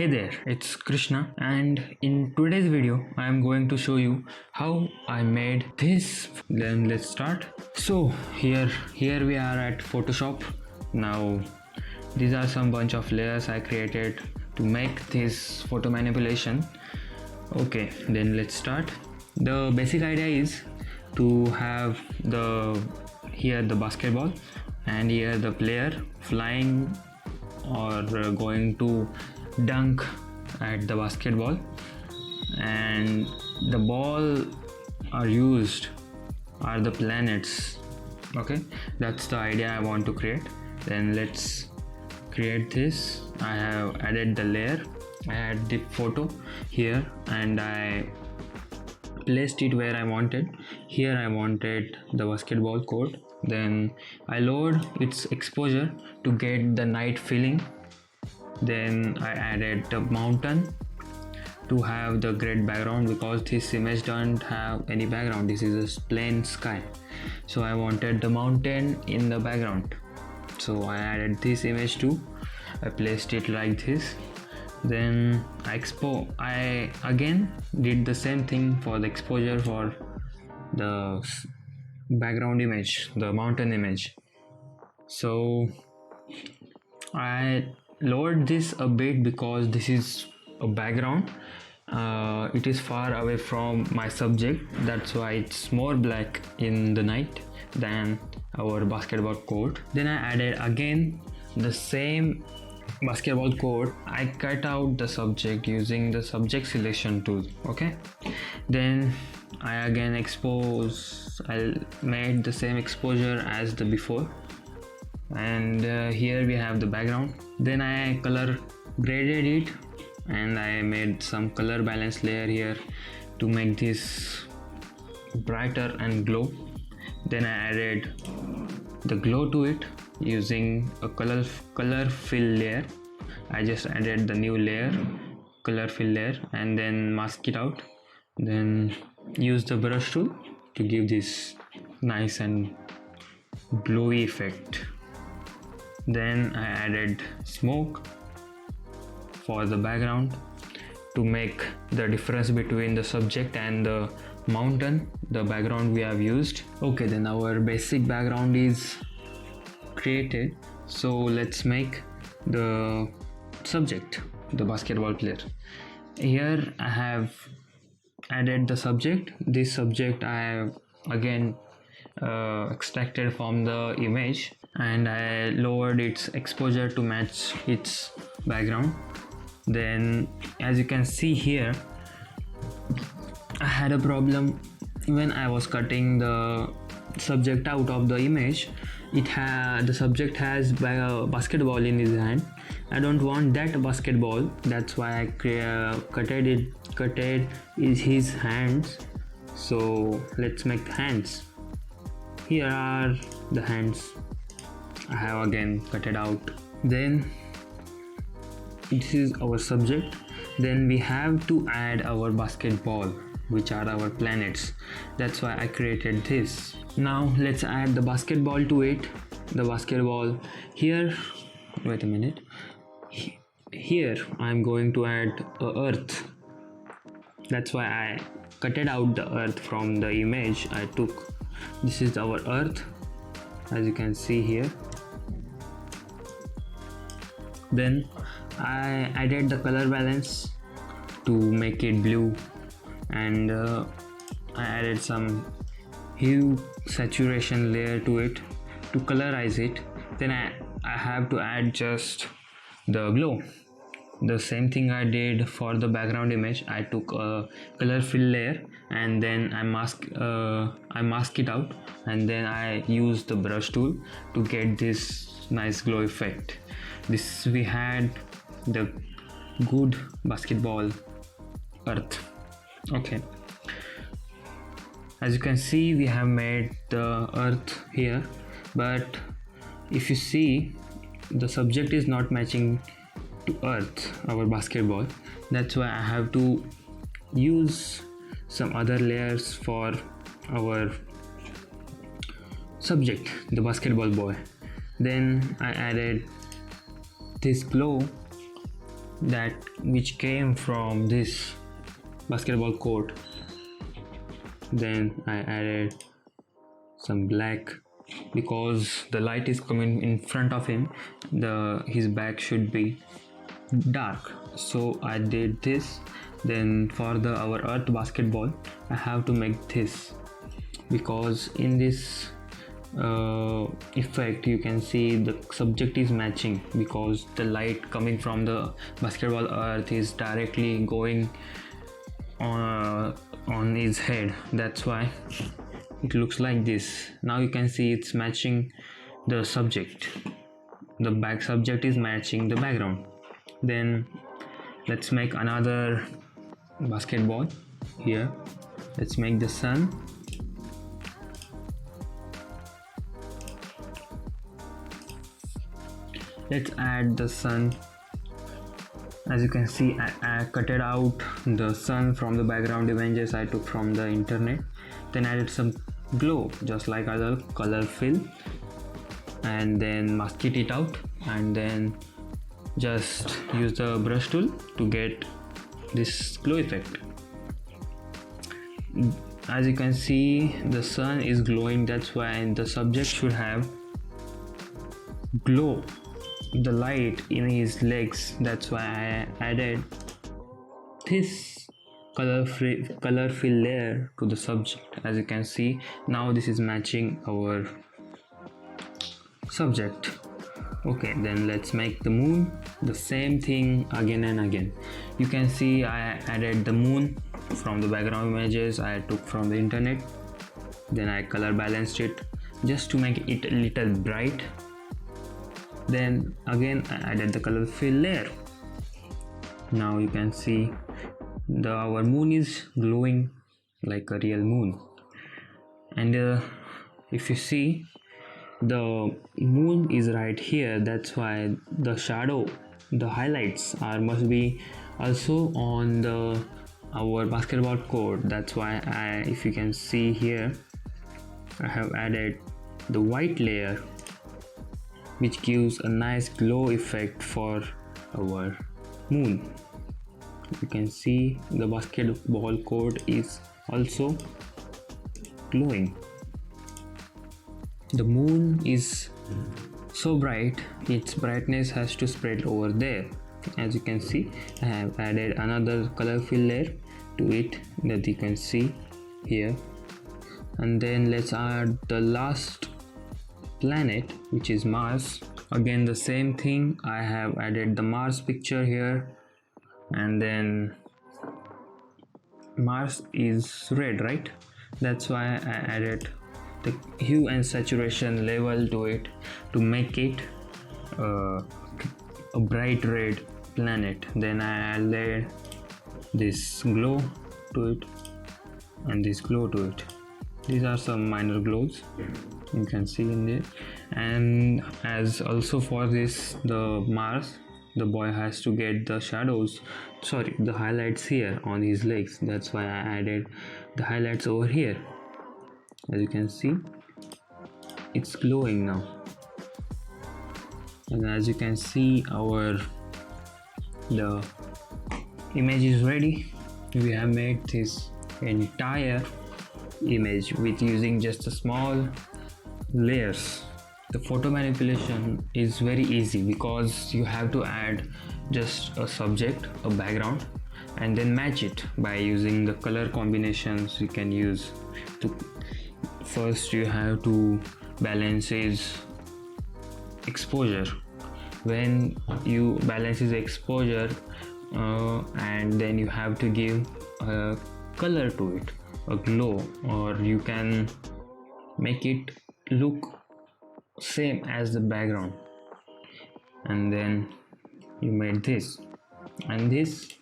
Hey there, it's Krishna, and in today's video I am going to show you how I made this. Then let's start. So here we are at Photoshop. Now these are some bunch of layers I created to make this photo manipulation. Okay, then let's start. The basic idea is to have here the basketball and here the player flying or going to dunk at the basketball, and the ball are the planets. Okay, that's the idea I want to create. Then let's create this. I have added the layer, I add the photo here, and I placed it where I wanted. Here I wanted the basketball court. Then I lowered its exposure to get the night feeling. Then I added the mountain to have the great background, because this image don't have any background. This is a plain sky, so I wanted the mountain in the background. So I added this image too. I placed it like this. Then I again did the same thing for the exposure for the background image, the mountain image. So I lowered this a bit because this is a background. It is far away from my subject, that's why it's more black in the night than our basketball court. Then I added again the same basketball court. I cut out the subject using the subject selection tool. Okay, then I again I made the same exposure as the before, and here we have the background. Then I color graded it, and I made some color balance layer here to make this brighter and glow. Then I added the glow to it using a color fill layer. I just added the new layer, color fill layer, and then mask it out. Then use the brush tool to give this nice and glowy effect. Then I added smoke for the background to make the difference between the subject and the mountain, the background we have used. Okay, then our basic background is created. So let's make the subject, the basketball player. Here I have added the subject. This subject I have again extracted from the image, and I lowered its exposure to match its background. Then as you can see here, I had a problem when I was cutting the subject out of the image. The subject has a basketball in his hand. I don't want that basketball, that's why I cutted his hands. So let's make the hands. Here are the hands. I have again cut it out. Then this is our subject. Then we have to add our basketball, which are our planets. That's why I created this. Now let's add the basketball to it. The basketball here, wait a minute, here I'm going to add earth. That's why I cutted out the earth from the image I took. This is our earth, as you can see here. Then I added the color balance to make it blue, and I added some hue saturation layer to it to colorize it. Then I have to add just the glow. The same thing I did for the background image. I took a color fill layer, and then I mask it out, and then I used the brush tool to get this nice glow effect. This we had the good basketball earth. Okay, as you can see, we have made the earth here, but if you see, the subject is not matching to earth, our basketball. That's why I have to use some other layers for our subject, the basketball boy. Then I added this glow that which came from this basketball court. Then I added some black because the light is coming in front of him, his back should be dark, so I did this. Then for our earth basketball I have to make this, because in this effect you can see the subject is matching, because the light coming from the basketball earth is directly going on his head. That's why it looks like this. Now you can see it's matching the subject, the back subject is matching the background. Then let's make another basketball here. Let's make the sun. Let's add the sun. As you can see, I cutted out the sun from the background images I took from the internet. Then added some glow, just like other color fill, and then mask it out, and then just use the brush tool to get this glow effect. As you can see, the sun is glowing, that's why the subject should have glow, the light in his legs. That's why I added this color fill layer to the subject. As you can see, now this is matching our subject. Okay, then let's make the moon. The same thing again and again. You can see I added the moon from the background images I took from the internet. Then I color balanced it just to make it a little bright. Then again I added the color fill layer. Now you can see our moon is glowing like a real moon. And if you see, the moon is right here. That's why the shadow, the highlights must be also on our basketball court. That's why if you can see here, I have added the white layer, which gives a nice glow effect for our moon. You can see the basketball court is also glowing. The moon is so bright, its brightness has to spread over there. As you can see, I have added another color fill layer to it that you can see here. And then let's add the last planet, which is Mars. Again the same thing, I have added the Mars picture here, and then Mars is red, right? That's why I added the hue and saturation level to it to make it a bright red planet. Then I added this glow to it and this glow to it. These are some minor glows you can see in there. And as also for this, the Mars, the boy has to get the the highlights here on his legs. That's why I added the highlights over here. As you can see, it's glowing now. And as you can see, the image is ready. We have made this entire image with using just a small layers. The photo manipulation is very easy because you have to add just a subject, a background, and then match it by using the color combinations you can use. First you have to balance his exposure. When you balance his exposure, and then you have to give a color to it, a glow, or you can make it look same as the background. And then you made this, and this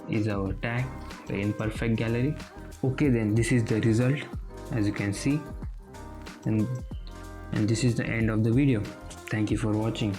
is our tag, the imperfect gallery. Okay, then this is the result, as you can see, and this is the end of the video. Thank you for watching.